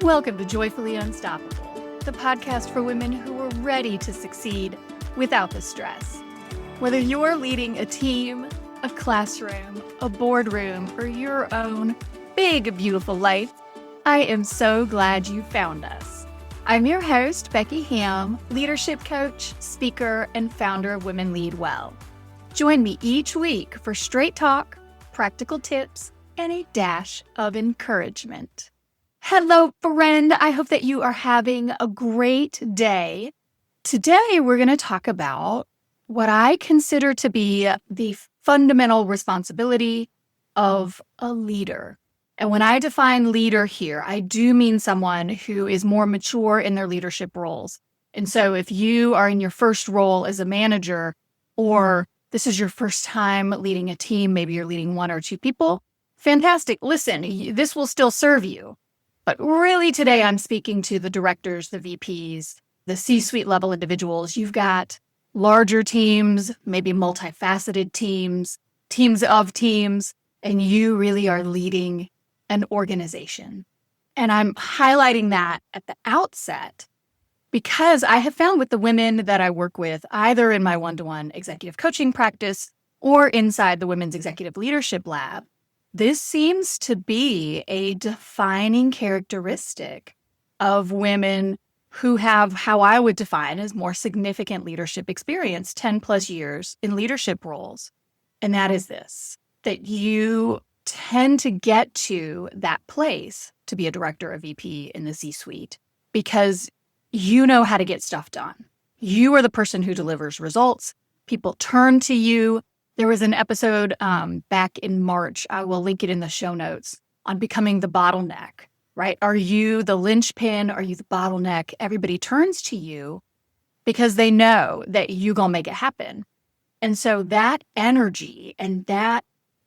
Welcome to Joyfully Unstoppable, the podcast for women who are ready to succeed without the stress. Whether you're leading a team, a classroom, a boardroom, or your own big, beautiful life, I am so glad you found us. I'm your host, Becky Hamm, leadership coach, speaker, and founder of Women Lead Well. Join me each week for straight talk, practical tips, and a dash of encouragement. Hello, friend. I hope that you are having a great day. Today, we're going to talk about what I consider to be the fundamental responsibility of a leader. And when I define leader here, I do mean someone who is more mature in their leadership roles. And so if you are in your first role as a manager, or this is your first time leading a team, maybe you're leading one or two people, fantastic. Listen, this will still serve you. But really today I'm speaking to the directors, the VPs, the C-suite level individuals. You've got larger teams, maybe multifaceted teams, teams of teams, and you really are leading an organization. And I'm highlighting that at the outset because I have found with the women that I work with, either in my one-to-one executive coaching practice or inside the Women's Executive Leadership Lab, this seems to be a defining characteristic of women who have how I would define as more significant leadership experience, 10 plus years in leadership roles. And that is this, that you tend to get to that place to be a director or VP in the C-suite because you know how to get stuff done. You are the person who delivers results. People turn to you. There was an episode back in March, I will link it in the show notes, on becoming the bottleneck, right? Are you the linchpin? Are you the bottleneck? Everybody turns to you because they know that you're going to make it happen. And so that energy and that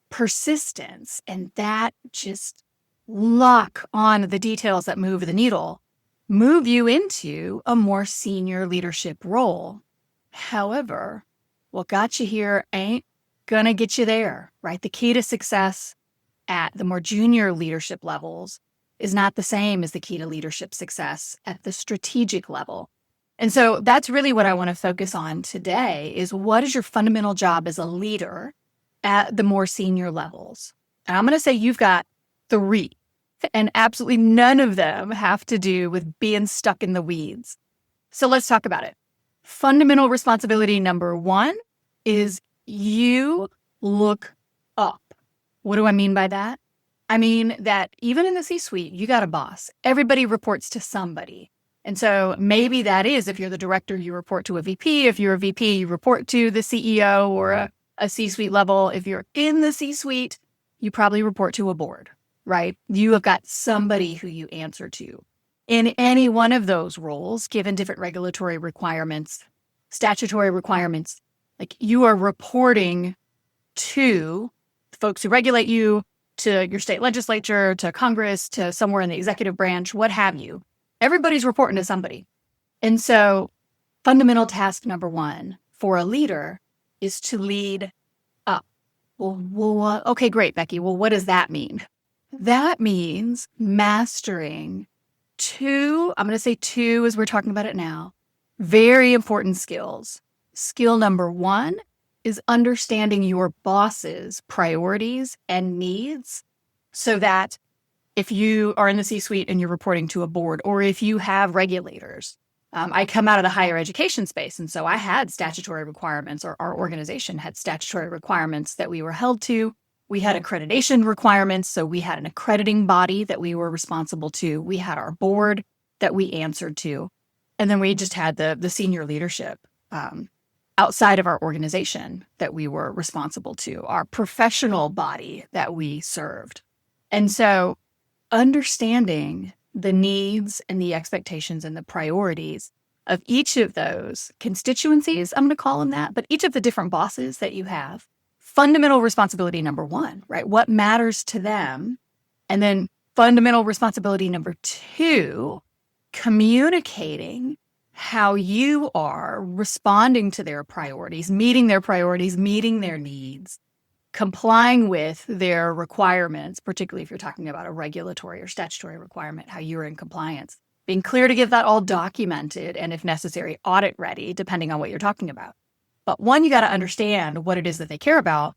persistence and that just lock on the details that move the needle move you into a more senior leadership role. However, what got you here ain't gonna get you there, right? The key to success at the more junior leadership levels is not the same as the key to leadership success at the strategic level. And so that's really what I want to focus on today is what is your fundamental job as a leader at the more senior levels? And I'm going to say you've got 3, and absolutely none of them have to do with being stuck in the weeds. So let's talk about it. Fundamental responsibility number 1 is you look up. What do I mean by that? I mean that even in the C-suite, you got a boss. Everybody reports to somebody. And so maybe that is, if you're the director, you report to a VP. If you're a VP, you report to the CEO or a C-suite level. If you're in the C-suite, you probably report to a board, right? You have got somebody who you answer to. In any one of those roles, given different regulatory requirements, statutory requirements, like you are reporting to the folks who regulate you, to your state legislature, to Congress, to somewhere in the executive branch, what have you. Everybody's reporting to somebody. And so fundamental task number 1 for a leader is to lead up. Well, okay, great, Becky. Well, what does that mean? That means mastering 2, I'm going to say 2 as we're talking about it now, very important skills. Skill number 1 is understanding your boss's priorities and needs so that if you are in the C-suite and you're reporting to a board, or if you have regulators, I come out of the higher education space. And so I had statutory requirements, or our organization had statutory requirements that we were held to. We had accreditation requirements. So we had an accrediting body that we were responsible to. We had our board that we answered to. And then we just had the senior leadership outside of our organization that we were responsible to, our professional body that we served. And so understanding the needs and the expectations and the priorities of each of those constituencies, I'm going to call them that, but each of the different bosses that you have, fundamental responsibility number 1, right? What matters to them? And then fundamental responsibility number 2, communicating how you are responding to their priorities, meeting their needs, complying with their requirements, particularly if you're talking about a regulatory or statutory requirement, how you're in compliance, being clear to get that all documented and, if necessary, audit ready, depending on what you're talking about. But one, you got to understand what it is that they care about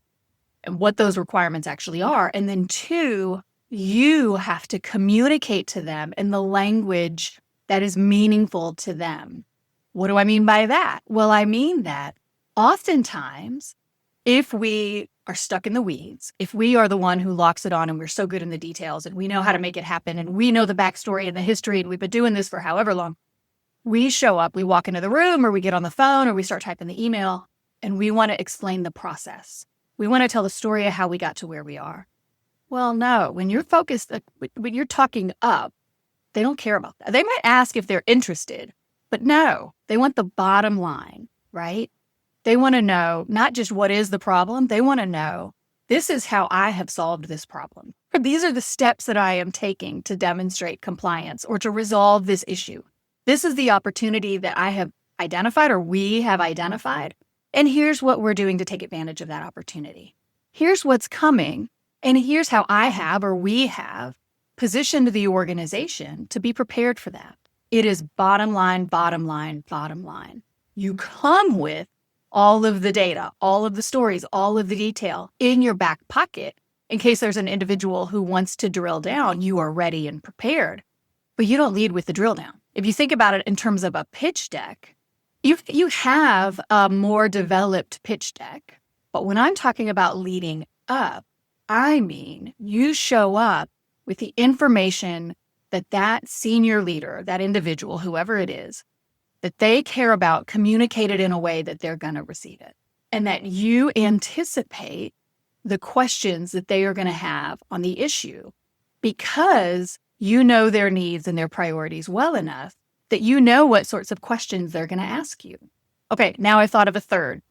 and what those requirements actually are. And then two, you have to communicate to them in the language that is meaningful to them. What do I mean by that? Well, I mean that oftentimes, if we are stuck in the weeds, if we are the one who locks it on and we're so good in the details and we know how to make it happen and we know the backstory and the history and we've been doing this for however long, we show up, we walk into the room or we get on the phone or we start typing the email and we want to explain the process. We want to tell the story of how we got to where we are. Well, no, when you're focused, when you're talking up, they don't care about that. They might ask if they're interested, but no, they want the bottom line, right? They want to know not just what is the problem. They want to know, this is how I have solved this problem. Or these are the steps that I am taking to demonstrate compliance or to resolve this issue. This is the opportunity that I have identified or we have identified. And here's what we're doing to take advantage of that opportunity. Here's what's coming. And here's how I have or we have positioned the organization to be prepared for that. It is bottom line, bottom line, bottom line. You come with all of the data, all of the stories, all of the detail in your back pocket. In case there's an individual who wants to drill down, you are ready and prepared. But you don't lead with the drill down. If you think about it in terms of a pitch deck, you have a more developed pitch deck. But when I'm talking about leading up, I mean you show up with the information that that senior leader, that individual, whoever it is, that they care about, communicated in a way that they're going to receive it. And that you anticipate the questions that they are going to have on the issue because you know their needs and their priorities well enough that you know what sorts of questions they're going to ask you. Okay, now I thought of a third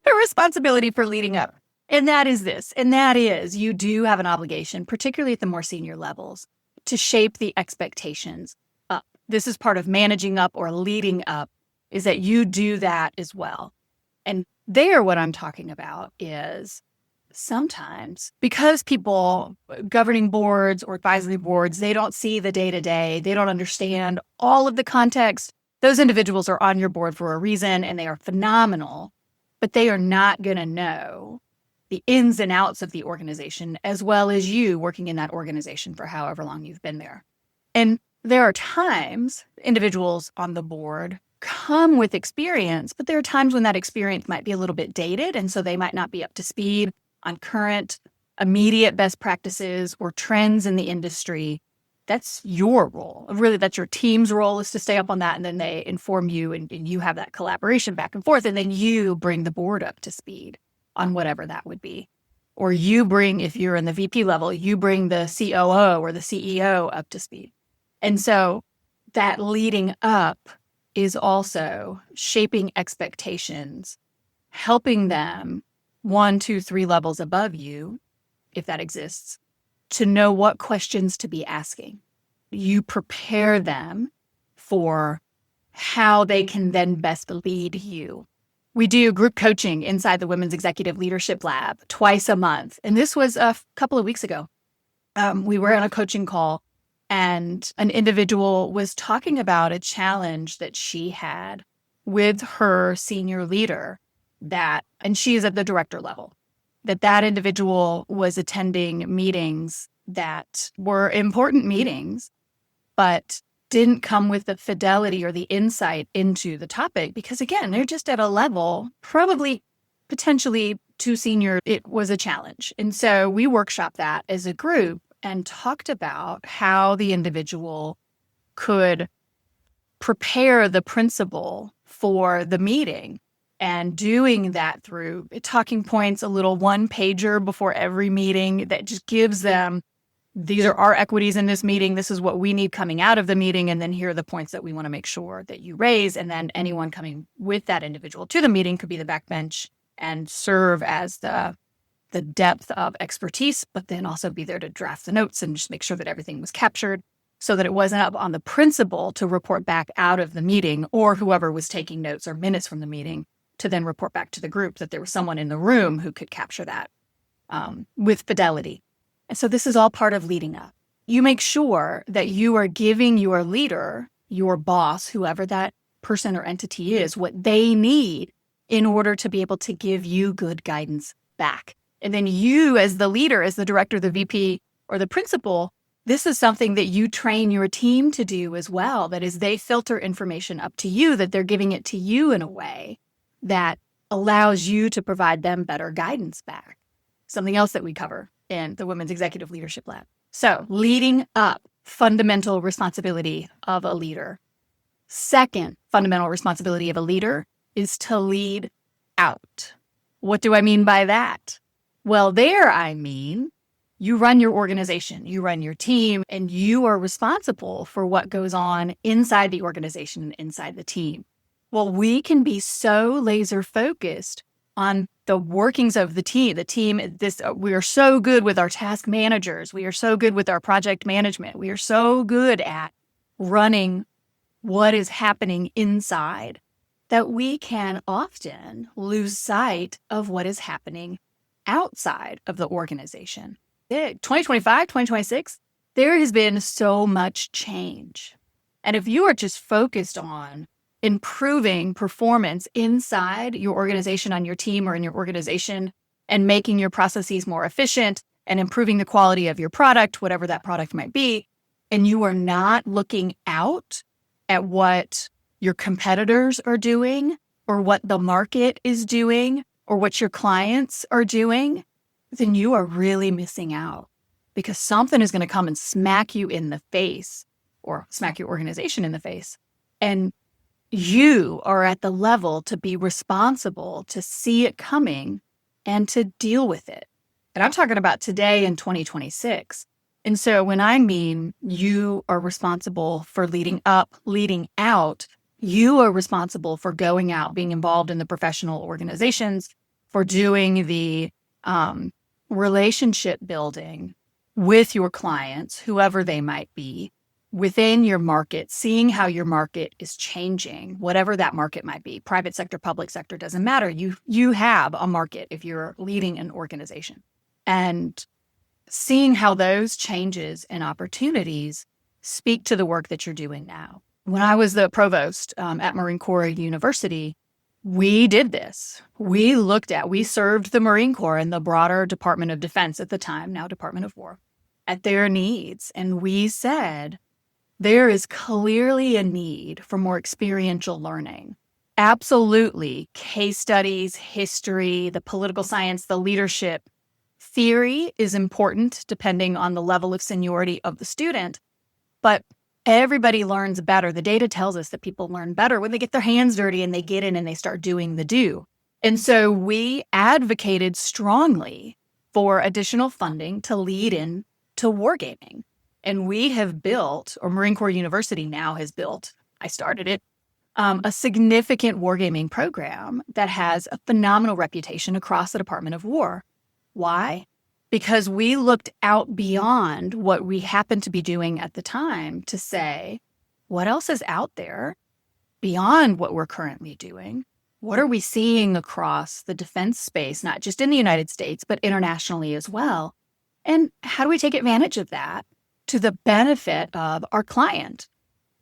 responsibility for leading up. And that is this. And that is you do have an obligation, particularly at the more senior levels, to shape the expectations up. This is part of managing up or leading up, is that you do that as well. And there, what I'm talking about is sometimes because people, governing boards or advisory boards, they don't see the day-to-day, they don't understand all of the context. Those individuals are on your board for a reason and they are phenomenal, but they are not going to know the ins and outs of the organization as well as you working in that organization for however long you've been there. And there are times individuals on the board come with experience, but there are times when that experience might be a little bit dated. And so they might not be up to speed on current, immediate best practices or trends in the industry. That's your role. Really, that's your team's role, is to stay up on that. And then they inform you and you have that collaboration back and forth. And then you bring the board up to speed on whatever that would be. Or you bring, if you're in the VP level, you bring the COO or the CEO up to speed. And so that leading up is also shaping expectations, helping them 1, 2, 3 levels above you, if that exists, to know what questions to be asking. You prepare them for how they can then best lead you. We do group coaching inside the Women's Executive Leadership Lab twice a month. And this was a couple of weeks ago. We were on a coaching call and an individual was talking about a challenge that she had with her senior leader and she is at the director level, that individual was attending meetings that were important meetings, but didn't come with the fidelity or the insight into the topic because, again, they're just at a level, probably potentially too senior. It was a challenge. And so we workshopped that as a group and talked about how the individual could prepare the principal for the meeting and doing that through talking points, a little one-pager before every meeting that just gives them, these are our equities in this meeting. This is what we need coming out of the meeting. And then here are the points that we want to make sure that you raise. And then anyone coming with that individual to the meeting could be the backbench and serve as the depth of expertise, but then also be there to draft the notes and just make sure that everything was captured so that it wasn't up on the principal to report back out of the meeting or whoever was taking notes or minutes from the meeting to then report back to the group, that there was someone in the room who could capture that. with fidelity. And so this is all part of leading up. You make sure that you are giving your leader, your boss, whoever that person or entity is, what they need in order to be able to give you good guidance back. And then you, as the leader, as the director, the VP, or the principal, this is something that you train your team to do as well. That is, they filter information up to you, that they're giving it to you in a way that allows you to provide them better guidance back. Something else that we cover in the Women's Executive Leadership Lab. So leading up, fundamental responsibility of a leader. Second fundamental responsibility of a leader is to lead out. What do I mean by that? Well, there I mean you run your organization, you run your team, and you are responsible for what goes on inside the organization and inside the team. Well, we can be so laser focused on the workings of the team. We are so good with our task managers. We are so good with our project management. We are so good at running what is happening inside that we can often lose sight of what is happening outside of the organization. 2025, 2026, there has been so much change. And if you are just focused on improving performance inside your organization, on your team or in your organization, and making your processes more efficient and improving the quality of your product, whatever that product might be, and you are not looking out at what your competitors are doing or what the market is doing or what your clients are doing, then you are really missing out, because something is going to come and smack you in the face or smack your organization in the face. And you are at the level to be responsible to see it coming and to deal with it. And I'm talking about today in 2026. And so when I mean you are responsible for leading up, leading out, you are responsible for going out, being involved in the professional organizations, for doing the relationship building with your clients, whoever they might be, within your market, seeing how your market is changing, whatever that market might be, private sector, public sector, doesn't matter. You have a market if you're leading an organization. And seeing how those changes and opportunities speak to the work that you're doing now. When I was the provost at Marine Corps University, we did this. We served the Marine Corps and the broader Department of Defense at the time, now Department of War, at their needs. And we said, there is clearly a need for more experiential learning. Absolutely. Case studies, history, the political science, the leadership. Theory is important depending on the level of seniority of the student, but everybody learns better. The data tells us that people learn better when they get their hands dirty and they get in and they start doing the do. And so we advocated strongly for additional funding to lead in to wargaming. And we have built, or Marine Corps University now has built, I started it, a significant wargaming program that has a phenomenal reputation across the Department of War. Why? Because we looked out beyond what we happened to be doing at the time to say, what else is out there beyond what we're currently doing? What are we seeing across the defense space, not just in the United States, but internationally as well? And how do we take advantage of that to the benefit of our client,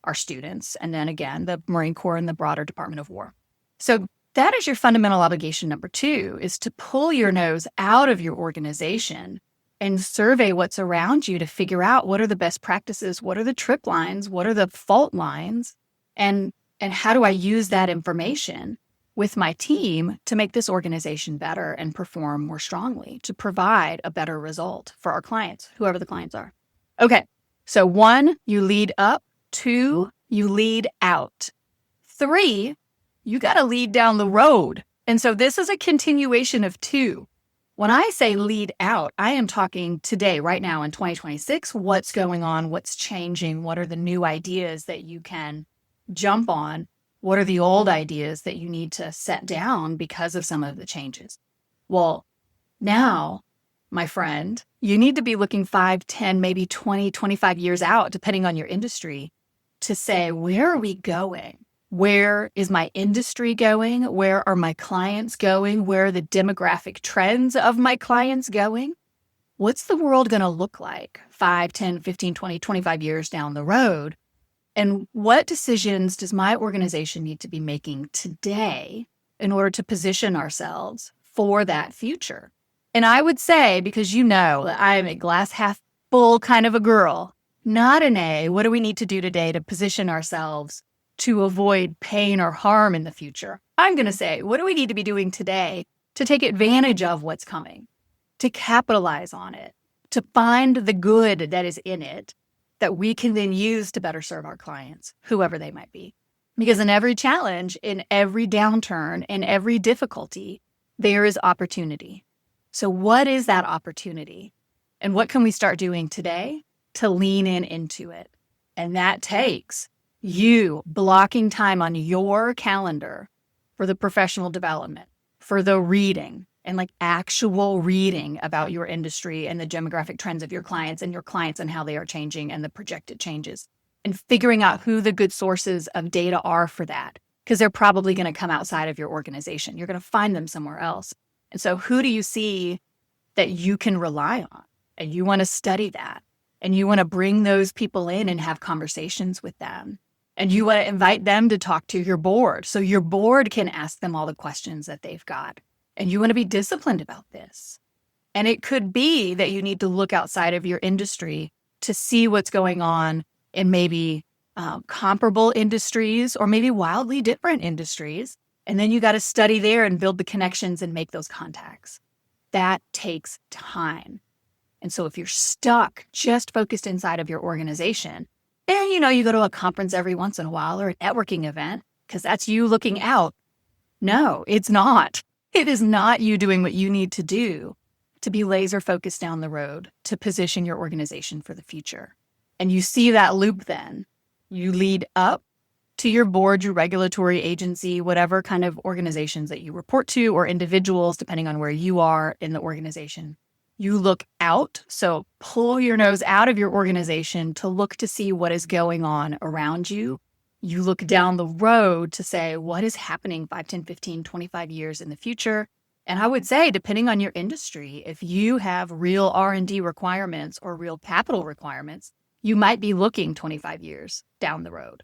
our students, and then again, the Marine Corps and the broader Department of War? So that is your fundamental obligation number 2, is to pull your nose out of your organization and survey what's around you to figure out what are the best practices, what are the trip lines, what are the fault lines, and how do I use that information with my team to make this organization better and perform more strongly, to provide a better result for our clients, whoever the clients are. Okay, so 1, you lead up. 2, you lead out. 3, you got to lead down the road. And so this is a continuation of 2. When I say lead out, I am talking today, right now in 2026, what's going on, what's changing, what are the new ideas that you can jump on, what are the old ideas that you need to set down because of some of the changes. Well, now, my friend, you need to be looking 5, 10, maybe 20, 25 years out, depending on your industry, to say, where are we going? Where is my industry going? Where are my clients going? Where are the demographic trends of my clients going? What's the world going to look like 5, 10, 15, 20, 25 years down the road? And what decisions does my organization need to be making today in order to position ourselves for that future? And I would say, because you know that I am a glass half full kind of a girl, not an A, what do we need to do today to position ourselves to avoid pain or harm in the future? I'm going to say, what do we need to be doing today to take advantage of what's coming, to capitalize on it, to find the good that is in it that we can then use to better serve our clients, whoever they might be. Because in every challenge, in every downturn, in every difficulty, there is opportunity. So what is that opportunity? And what can we start doing today to lean into it? And that takes you blocking time on your calendar for the professional development, for the reading, and like actual reading about your industry and the demographic trends of your clients and how they are changing and the projected changes, and figuring out who the good sources of data are for that, because they're probably going to come outside of your organization. You're going to find them somewhere else. And so who do you see that you can rely on? And you want to study that. And you want to bring those people in and have conversations with them. And you want to invite them to talk to your board so your board can ask them all the questions that they've got. And you want to be disciplined about this. And it could be that you need to look outside of your industry to see what's going on in maybe comparable industries or maybe wildly different industries. And then you got to study there and build the connections and make those contacts. That takes time. And so if you're stuck just focused inside of your organization, and you go to a conference every once in a while or a networking event, because that's you looking out. No, it's not. It is not you doing what you need to do to be laser focused down the road to position your organization for the future. And you see that loop then. You lead up to your board, your regulatory agency, whatever kind of organizations that you report to or individuals, depending on where you are in the organization. You look out, so pull your nose out of your organization to look to see what is going on around you. You look down the road to say, what is happening 5, 10, 15, 25 years in the future? And I would say, depending on your industry, if you have real R&D requirements or real capital requirements, you might be looking 25 years down the road.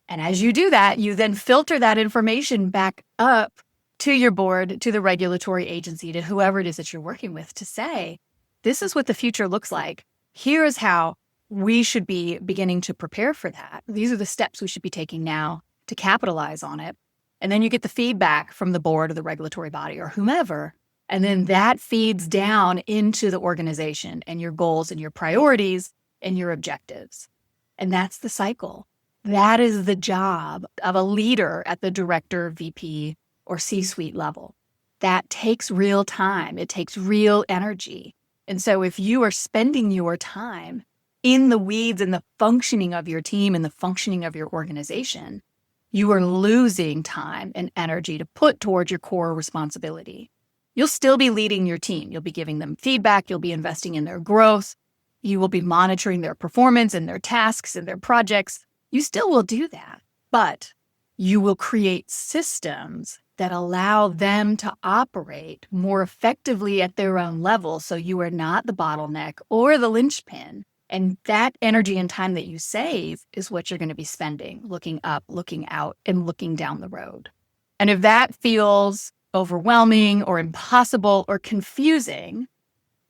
And as you do that, you then filter that information back up to your board, to the regulatory agency, to whoever it is that you're working with to say, this is what the future looks like. Here is how we should be beginning to prepare for that. These are the steps we should be taking now to capitalize on it. And then you get the feedback from the board or the regulatory body or whomever. And then that feeds down into the organization and your goals and your priorities and your objectives. And that's the cycle. That is the job of a leader at the director, VP, or C-suite level. That takes real time. It takes real energy. And so if you are spending your time in the weeds and the functioning of your team and the functioning of your organization, you are losing time and energy to put towards your core responsibility. You'll still be leading your team. You'll be giving them feedback. You'll be investing in their growth. You will be monitoring their performance and their tasks and their projects. You still will do that, but you will create systems that allow them to operate more effectively at their own level so you are not the bottleneck or the linchpin. And that energy and time that you save is what you're going to be spending, looking up, looking out, and looking down the road. And if that feels overwhelming or impossible or confusing,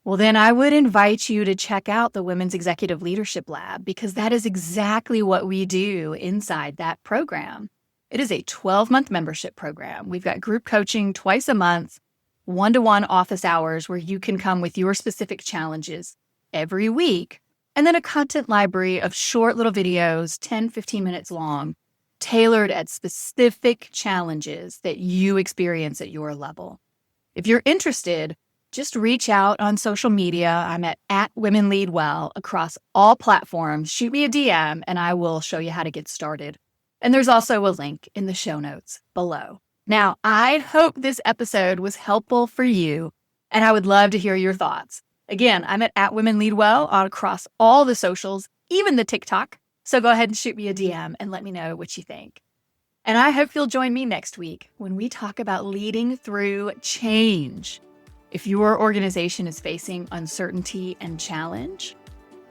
well, then I would invite you to check out the Women's Executive Leadership Lab, because that is exactly what we do inside that program. It is a 12-month membership program. We've got group coaching twice a month, one-to-one office hours where you can come with your specific challenges every week, and then a content library of short little videos, 10, 15 minutes long, tailored at specific challenges that you experience at your level. If you're interested, just reach out on social media. I'm at Women Lead Well across all platforms. Shoot me a DM and I will show you how to get started. And there's also a link in the show notes below. Now, I hope this episode was helpful for you, and I would love to hear your thoughts. Again, I'm at Women Lead Well across all the socials, even the TikTok. So go ahead and shoot me a DM and let me know what you think. And I hope you'll join me next week when we talk about leading through change. If your organization is facing uncertainty and challenge,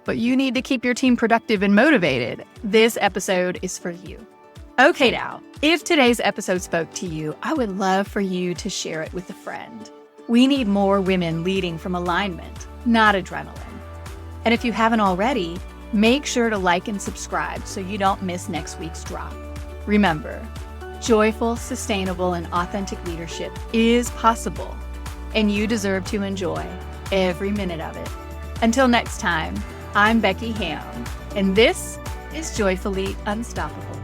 but you need to keep your team productive and motivated, this episode is for you. Okay, now, if today's episode spoke to you, I would love for you to share it with a friend. We need more women leading from alignment, not adrenaline. And if you haven't already, make sure to like and subscribe so you don't miss next week's drop. Remember, joyful, sustainable, and authentic leadership is possible, and you deserve to enjoy every minute of it. Until next time, I'm Becky Hamm, and this is Joyfully Unstoppable.